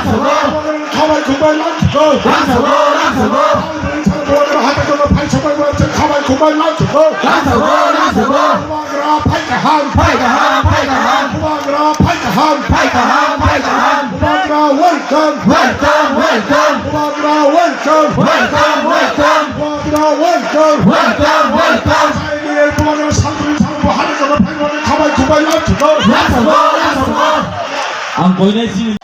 가만히 그만 놔두고 하다가 발석을 맞춰 가만히 그만 놔두고 도망가라 팔가함 도망가라 팔가함 도망가라 월권 도망가라 월권 사이에 도망가라 상부를 하다가 발석을 가만히 그만 놔두고 Ang koinay sini.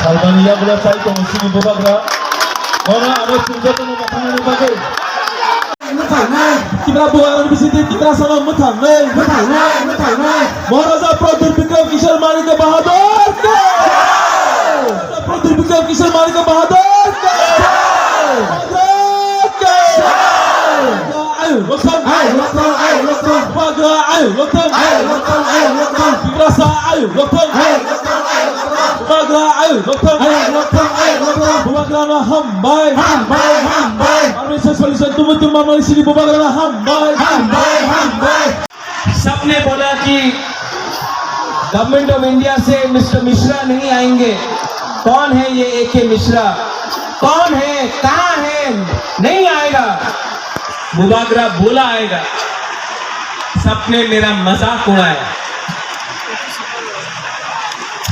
Albania bola sai ko sini bobagra. Kona ame tunja ko mathang ni bagai. Kita buat bisiti kita sama mathang nei. Maharaja Pradip Vikram Kishore Manika Bahadur ke. Pradip Vikram Kishore Manika Bahadur ke. Ayo, lokal. Bagra ayo, lokal. Kita sa ayo, lokal. Bagra ayo, lokal. Bagra na hambay. Army Solution तुम हमारी श्री बाबा ना हम्बाई सबने बोला कि government of India से mister Mishra नहीं आएंगे। कौन है ये एके मिश्रा? कौन है? कहां है? नहीं आएगा। मुबागरा बोला आएगा। सबने मेरा मजाक उड़ाया।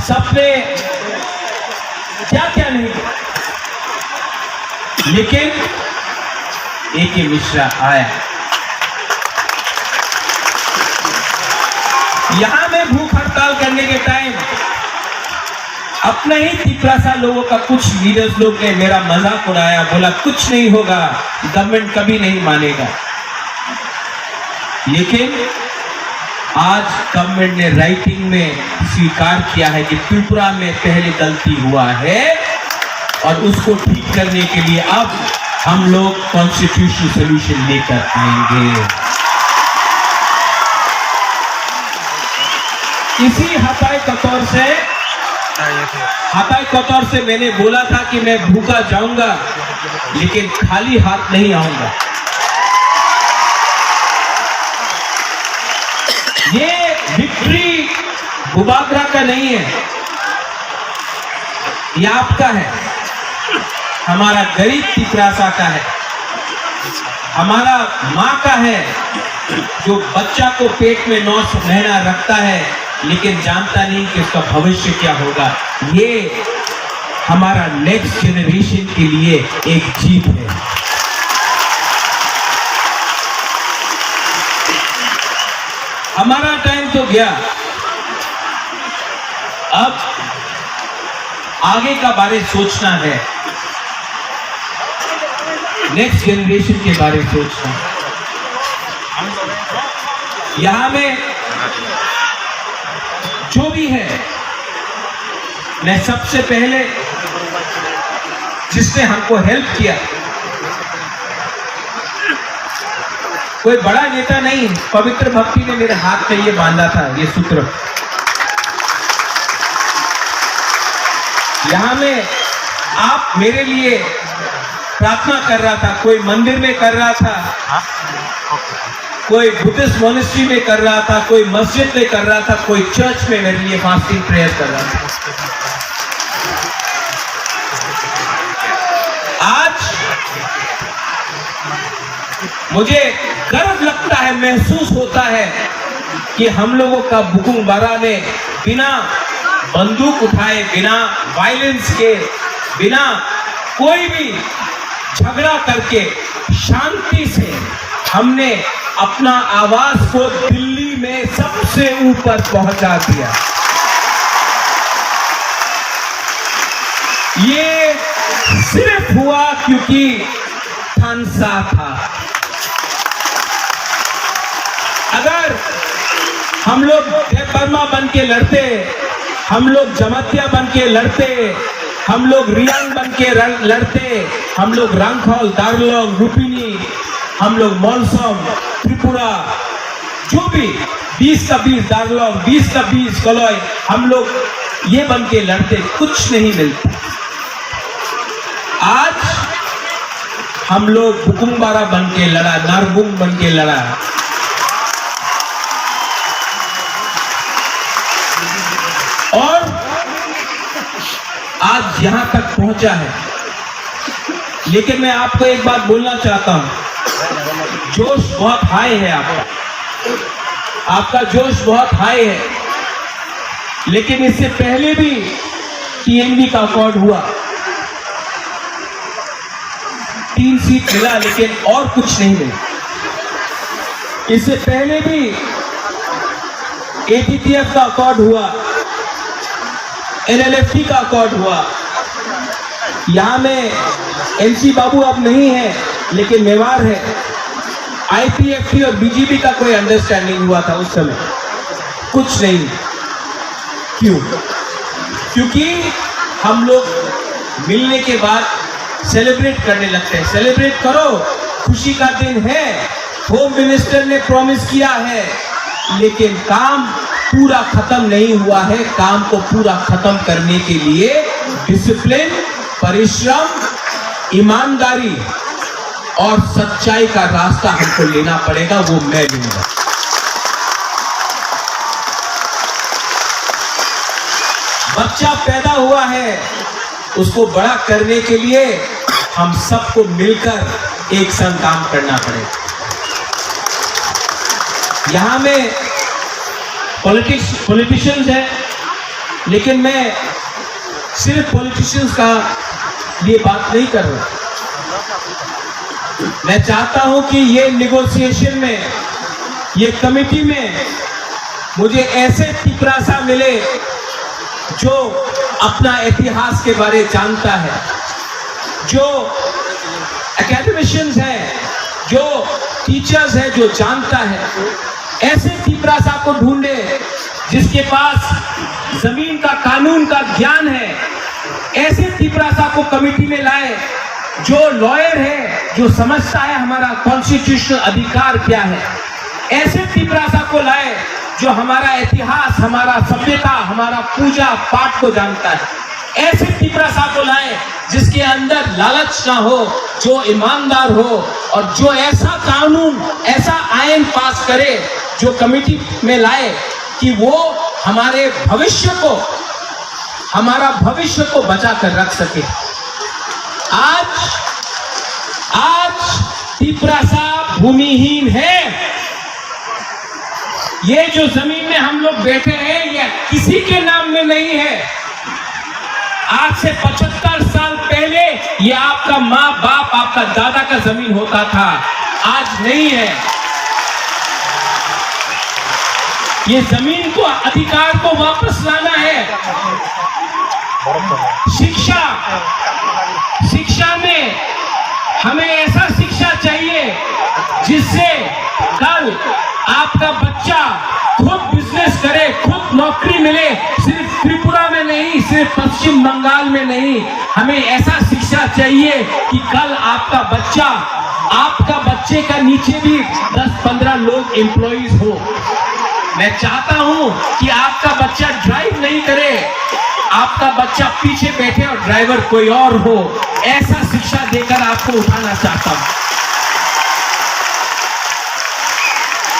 सबने क्या क्या नहीं, लेकिन एके मिश्रा आया। यहां में भूख हड़ताल करने के टाइम अपने ही तिपरासा लोगों का कुछ लीडर्स लोग ने मेरा मजाक उड़ाया, बोला कुछ नहीं होगा, गवर्नमेंट कभी नहीं मानेगा। लेकिन आज गवर्नमेंट ने राइटिंग में स्वीकार किया है कि त्रिपुरा में पहले गलती हुआ है और उसको ठीक करने के लिए अब हम लोग कॉन्स्टिट्यूशनल सॉल्यूशन लेकर आएंगे। इसी हताई कतौर से मैंने बोला था कि मैं भूखा जाऊंगा लेकिन खाली हाथ नहीं आऊंगा। ये विक्ट्री मुबागरा का नहीं है, ये आपका है, हमारा गरीब तिपरासा का है, हमारा माँ का है जो बच्चा को पेट में 9 महीना रखता है लेकिन जानता नहीं कि उसका भविष्य क्या होगा। ये हमारा नेक्स्ट जनरेशन के लिए एक जीत है। हमारा टाइम तो गया, अब आगे का बारे सोचना है, नेक्स्ट जनरेशन के बारे में सोचना है। यहां में जो भी है, मैं सबसे पहले जिसने हमको हेल्प किया, कोई बड़ा नेता नहीं, पवित्र भक्ति ने मेरे हाथ में ये बांधा था, ये सूत्र। यहां में आप मेरे लिए प्रार्थना कर रहा था, कोई मंदिर में कर रहा था, कोई बुद्धिस्ट मोनेस्ट्री में कर रहा था, कोई मस्जिद में कर रहा था, कोई चर्च में मेरे लिए फास्टिंग प्रेयर कर रहा था। आज मुझे गर्व लगता है, महसूस होता है कि हम लोगों का बुकुंबारा में बिना बंदूक उठाए, बिना वायलेंस के, बिना कोई भी झगड़ा करके शांति से हमने अपना आवाज को दिल्ली में सबसे ऊपर पहुंचा दिया। ये सिर्फ हुआ क्योंकि थानसा था। अगर हम लोग जय बर्मा बन के लड़ते हम लोग जमातिया बन के लड़ते, हम लोग रियांग बन के लड़ते, हम लोग रंगखोल, दार्लोंग, रुपिनी, हम लोग मौलसम, त्रिपुरा, जो भी 20 का 20 दार्लोंग, 20 का 20 कलोई, हम लोग ये बन के लड़ते, कुछ नहीं मिलता। आज हम लोग बुकुंबारा बन के लड़ा, नारगुम बन के लड़ा। और आज यहां तक पहुंचा है। लेकिन मैं आपको एक बात बोलना चाहता हूं, जोश बहुत हाई है आपका जोश बहुत हाई है। लेकिन इससे पहले भी टीएमवी का अकॉर्ड हुआ, 3 सीट मिला, लेकिन और कुछ नहीं मिला। इससे पहले भी एटीटीएफ का अकॉर्ड हुआ, एनएलएफटी का अकॉर्ड हुआ। यहां में एनसी बाबू अब नहीं है, लेकिन मेवाड़ है। आईपीएफटी और बीजेपी का कोई अंडरस्टैंडिंग हुआ था उस समय, कुछ नहीं। क्यों? क्योंकि हम लोग मिलने के बाद सेलिब्रेट करने लगते हैं। सेलिब्रेट करो, खुशी का दिन है, होम मिनिस्टर ने प्रॉमिस किया है, लेकिन काम पूरा खत्म नहीं हुआ है। काम को पूरा खत्म करने के लिए डिसिप्लिन, परिश्रम, ईमानदारी और सच्चाई का रास्ता हमको लेना पड़ेगा, वो मैं लूंगा। बच्चा पैदा हुआ है, उसको बड़ा करने के लिए हम सबको मिलकर एक संग काम करना पड़ेगा। यहां में पॉलिटिशियंस हैं, लेकिन मैं सिर्फ पॉलिटिशियंस का लिए बात नहीं कर रहा। मैं चाहता हूं कि ये नेगोशिएशन में, ये कमेटी में मुझे ऐसे तिपरासा मिले जो अपना इतिहास के बारे जानता है, जो एकेडमिशियंस हैं, जो टीचर्स हैं, जो जानता है। ऐसे तिपरासा को ढूंढे जिसके पास जमीन का, कानून का ज्ञान है। ऐसे तिपरासा को कमेटी में लाए जो लॉयर है, जो समझता है हमारा कॉन्स्टिट्यूशनल अधिकार क्या है। ऐसे तिपरासा को लाए जो हमारा इतिहास, हमारा सभ्यता, हमारा पूजा पाठ को जानता है। ऐसे तिपरासा को लाए जिसके अंदर लालच ना हो, जो ईमानदार हो, और जो ऐसा कानून, ऐसा आयन पास करे, जो कमेटी में लाए कि वो हमारे भविष्य को, हमारा भविष्य को बचा कर रख सके। आज तिपरासा भूमिहीन है। ये जो जमीन में हम लोग बैठे हैं, ये किसी के नाम में नहीं है। आज से 75 साल पहले ये आपका माँ बाप, आपका दादा का जमीन होता था, आज नहीं है। ये जमीन को, अधिकार को वापस लाना है। शिक्षा में हमें ऐसा शिक्षा चाहिए जिससे कल आपका बच्चा खुद बिजनेस करे, खुद नौकरी मिले। सिर्फ त्रिपुरा में नहीं, सिर्फ पश्चिम बंगाल में नहीं, हमें ऐसा शिक्षा चाहिए कि कल आपका बच्चे का नीचे भी 10-15 लोग एम्प्लॉइज हो। मैं चाहता हूं कि आपका बच्चा ड्राइव नहीं करे, आपका बच्चा पीछे बैठे और ड्राइवर कोई और हो। ऐसा शिक्षा देकर आपको उठाना चाहता हूं।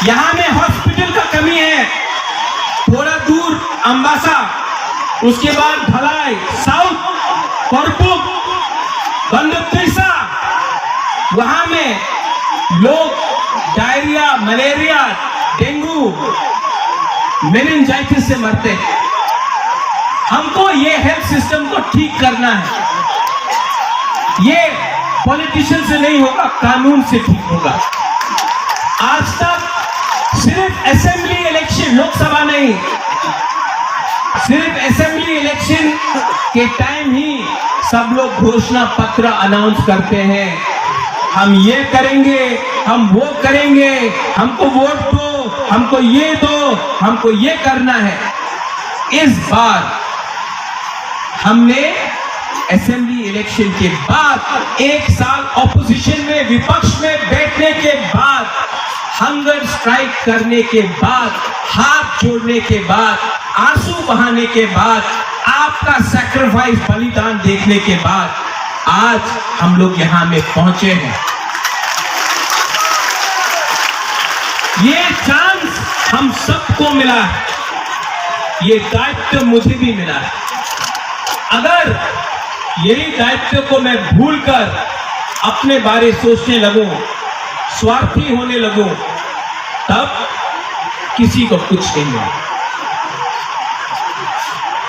यहां में हॉस्पिटल का कमी है, थोड़ा दूर अंबासा, उसके बाद ढलाई, साउथ कोरपुक, बंदुकैसा, वहां में लोग डायरिया, मलेरिया, डेंगू, मेनिंजाइटिस से मरते हैं। हमको ये हेल्थ सिस्टम को ठीक करना है। ये पॉलिटिशियन से नहीं होगा, कानून से ठीक होगा। आज तक सिर्फ असेंबली इलेक्शन, लोकसभा नहीं, सिर्फ असेंबली इलेक्शन के टाइम ही सब लोग घोषणा पत्र अनाउंस करते हैं। हम ये करेंगे, हम वो करेंगे, हमको वोट दो, हमको ये दो, हमको ये करना है। इस बार हमने असेंबली इलेक्शन के बाद, एक साल ऑपोजिशन में, विपक्ष में बैठने के बाद, हंगर स्ट्राइक करने के बाद, हाथ जोड़ने के बाद, आंसू बहाने के बाद, आपका सैक्रिफाइस, बलिदान देखने के बाद आज हम लोग यहां में पहुंचे हैं। ये चांस हम सबको मिला है, ये दायित्व मुझे भी मिला है। अगर यही दायित्व को मैं भूलकर अपने बारे सोचने लगूं, स्वार्थी होने लगूं, तब किसी को कुछ नहीं मिला।